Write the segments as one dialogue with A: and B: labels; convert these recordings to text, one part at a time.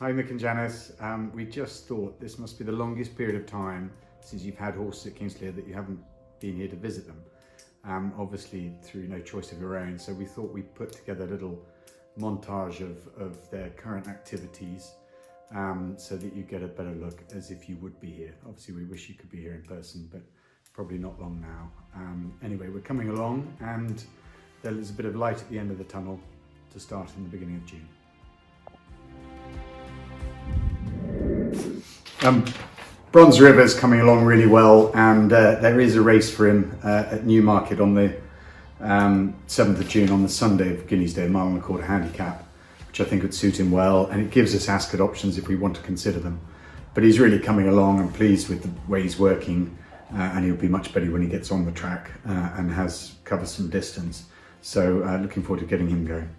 A: Hi Mick and Janice. We just thought this must be the longest period of time since you've had horses at Kingsley that you haven't been here to visit them. Obviously through no choice of your own, so we thought we'd put together a little montage of their current activities so that you get a better look as if you would be here. Obviously we wish you could be here in person, but probably not long now. Anyway, we're coming along and there's a bit of light at the end of the tunnel to start in the beginning of June. Bronze River's coming along really well, and there is a race for him at Newmarket on the 7th of June on the Sunday of Guineas Day, mile and a quarter handicap, which I think would suit him well, and it gives us Ascot options if we want to consider them. But he's really coming along. I'm pleased with the way he's working, and he'll be much better when he gets on the track and has covered some distance. So looking forward to getting him going.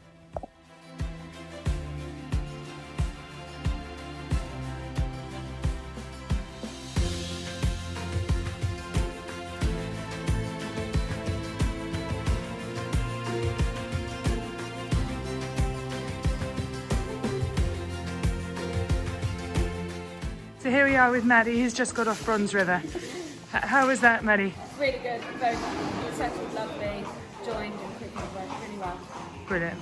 B: So here we are with Maddie, who's just got off Bronze River. How was that, Maddie?
C: Really good, very good. All settled, lovely, joined and quickly went really well.
B: Brilliant.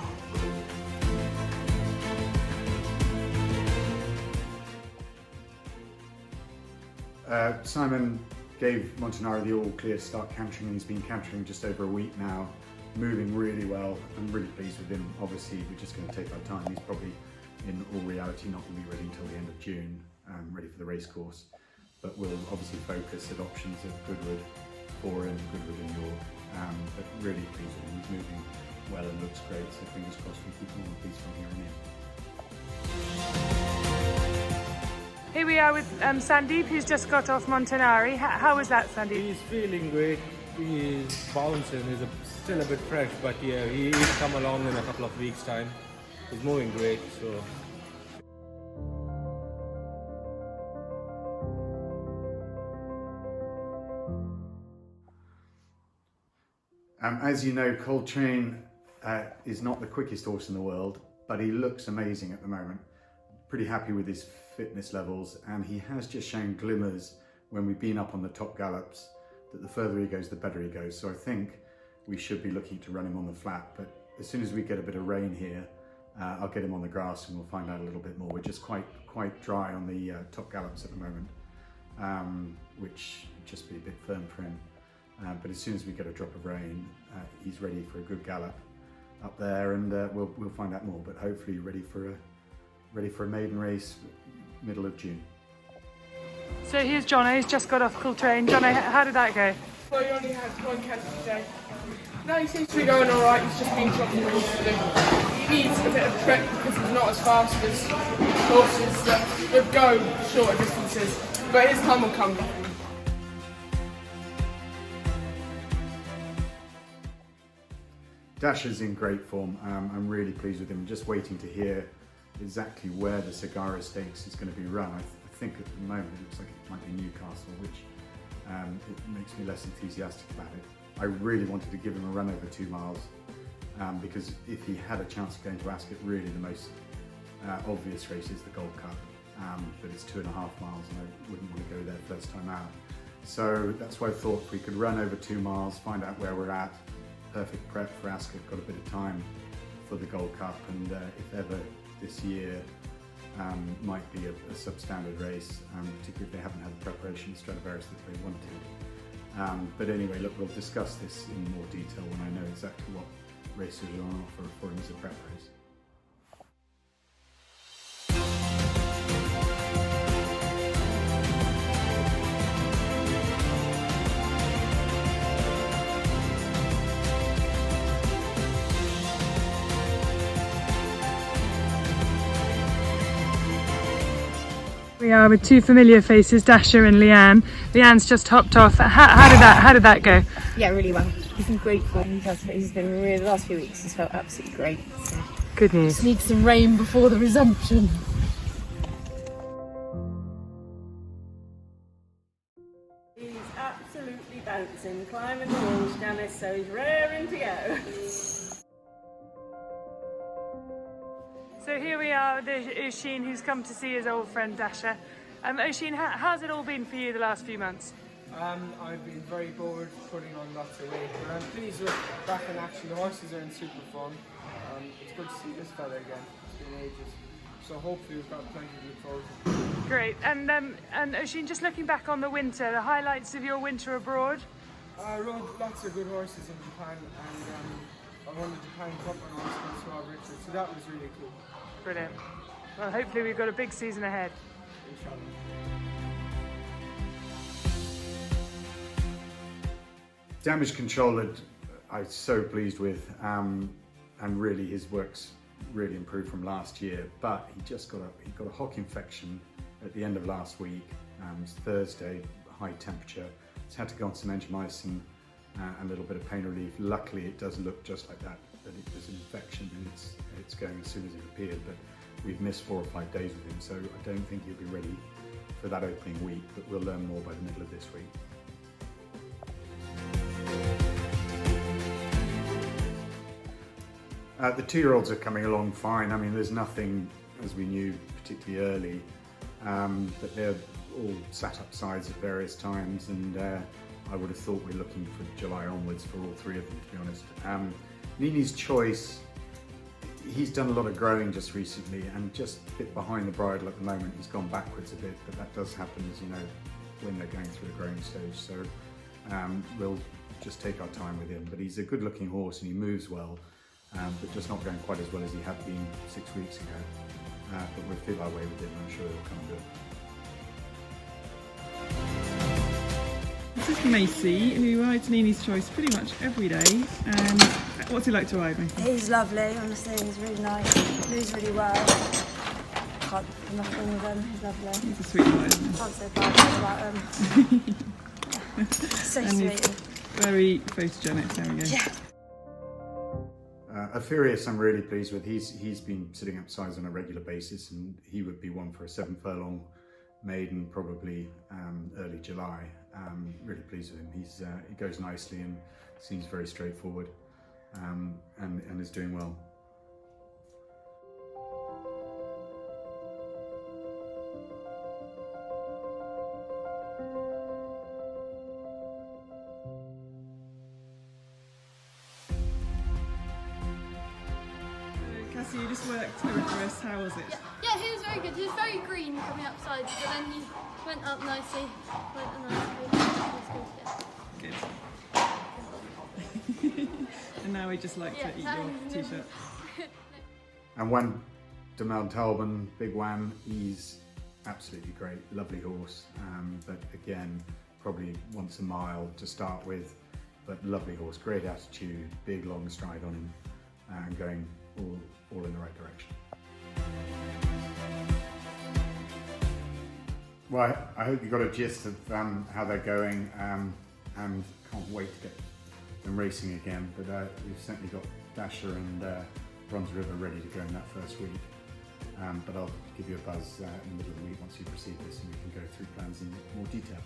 A: Simon gave Montanaro the all clear to start cantering, and he's been cantering just over a week now, moving really well. I'm really pleased with him. Obviously we're just going to take our time. He's probably in all reality not going to be ready until the end of June, ready for the race course, but we'll obviously focus at options of Goodwood or in Goodwood and York, but really pleased with him. He's moving well and looks great, so fingers crossed we keep him on piece from here on in.
B: Here we are with Sandeep, who's just got off Montanari. How was that, Sandeep?
D: He's feeling great. He's bouncing. He's still a bit fresh, but yeah, he'll come along in a couple of weeks' time. He's moving great, so.
A: As you know, Coltrane is not the quickest horse in the world, but he looks amazing at the moment. Pretty happy with his fitness levels, and he has just shown glimmers when we've been up on the top gallops that the further he goes, the better he goes. So I think we should be looking to run him on the flat, but as soon as we get a bit of rain here, I'll get him on the grass and we'll find out a little bit more. We're just quite dry on the top gallops at the moment, which would just be a bit firm for him. But as soon as we get a drop of rain, he's ready for a good gallop up there, and we'll find out more. But hopefully ready for a maiden race middle of June.
B: So here's Jono, who's just got off Coltrane. Jono, how did that go?
E: Well, he only had one canter today. No, he seems to be going all right. He's just been dropping recently. He needs a bit of prep because he's not as fast as horses that go shorter distances. But his time will come.
A: Dasher's in great form. I'm really pleased with him. Just waiting to hear exactly where the Sagara Stakes is going to be run. I think at the moment it looks like it might be Newcastle, which it makes me less enthusiastic about it. I really wanted to give him a run over 2 miles because if he had a chance of going to Ascot, really the most obvious race is the Gold Cup, but it's 2.5 miles and I wouldn't want to go there first time out. So that's why I thought if we could run over 2 miles, find out where we're at, perfect prep for Ascot, got a bit of time for the Gold Cup, and if ever this year might be a substandard race, particularly if they haven't had the preparation Stradivarius that they wanted. But anyway, look, we'll discuss this in more detail when I know exactly what races are on offer for him as a prep race.
B: We are with two familiar faces, Dasher and Leanne. Leanne's just hopped off. How did that go?
C: Yeah, really well. He's in great form. He's been really, the last few weeks he's felt absolutely great. So.
B: Good news.
C: Just needs some rain before the resumption.
F: He's absolutely bouncing, climbing the walls, Janice, so he's raring to go.
B: So here we are with Oisin, who's come to see his old friend Dasher. Oisin, how's it all been for you the last few months?
G: I've been very bored putting on lots of weight, but I'm pleased with back in action. The horses are in super form. It's good to see this fella again. It's been ages. So hopefully we've got plenty to look forward to.
B: Great. And Oisin, just looking back on the winter, the highlights of your winter abroad?
G: I rode lots of good horses in Japan, and I won the Japan Cup on horse against Rob Richards, so that was really cool.
B: Brilliant. Well, hopefully we've got a big season ahead.
G: Inshallah.
A: Damage Control, I'm so pleased with, and really his work's really improved from last year. But he got a hock infection at the end of last week. It was Thursday, high temperature. He's had to go on some endomycin and a little bit of pain relief. Luckily, it does look just like that it was an infection, and it's going as soon as it appeared. But we've missed 4 or 5 days with him, so I don't think he'll be ready for that opening week. But we'll learn more by the middle of this week. The 2-year-olds are coming along fine. I mean, there's nothing, as we knew, particularly early, but they're all sat up sides at various times, and I would have thought we're looking for July onwards for all 3 of them, to be honest. Nini's Choice, he's done a lot of growing just recently, and just a bit behind the bridle at the moment. He's gone backwards a bit, but that does happen, as you know, when they're going through the growing stage. So we'll just take our time with him. But he's a good-looking horse, and he moves well. But just not going quite as well as he had been 6 weeks ago. But we'll feel our way with him, and I'm sure he'll come good.
H: This is Macy, who rides Nini's Choice pretty much every day. And what's he like to ride, Macy?
I: He's lovely, honestly, he's really nice, moves really well. Can't do nothing with him, he's lovely.
H: He's a sweet boy, isn't he?
I: Can't say bad things about him. So
H: And
I: sweet.
H: he's very photogenic, there we go.
I: Yeah.
A: Aphirius, I'm really pleased with. He's been sitting up sides on a regular basis, and he would be one for a 7-furlong maiden, probably early July. Really pleased with him. He goes nicely and seems very straightforward, and is doing well.
H: Cassie, you just worked over for us. How was it?
J: Yeah, he was very good. He was very green coming up sides, but then he went up nicely. Went a nice good, yeah.
H: And now we just like to eat your t-shirt.
A: And Wan de Maltalban, Big Wan, he's absolutely great, lovely horse. But again, probably wants a mile to start with, but lovely horse, great attitude, big long stride on him, and going all in the right direction. Well, I hope you got a gist of how they're going, and can't wait to get them racing again. But we've certainly got Dasher and Bronze River ready to go in that first week. But I'll give you a buzz in the middle of the week once you've received this, and we can go through plans in more detail.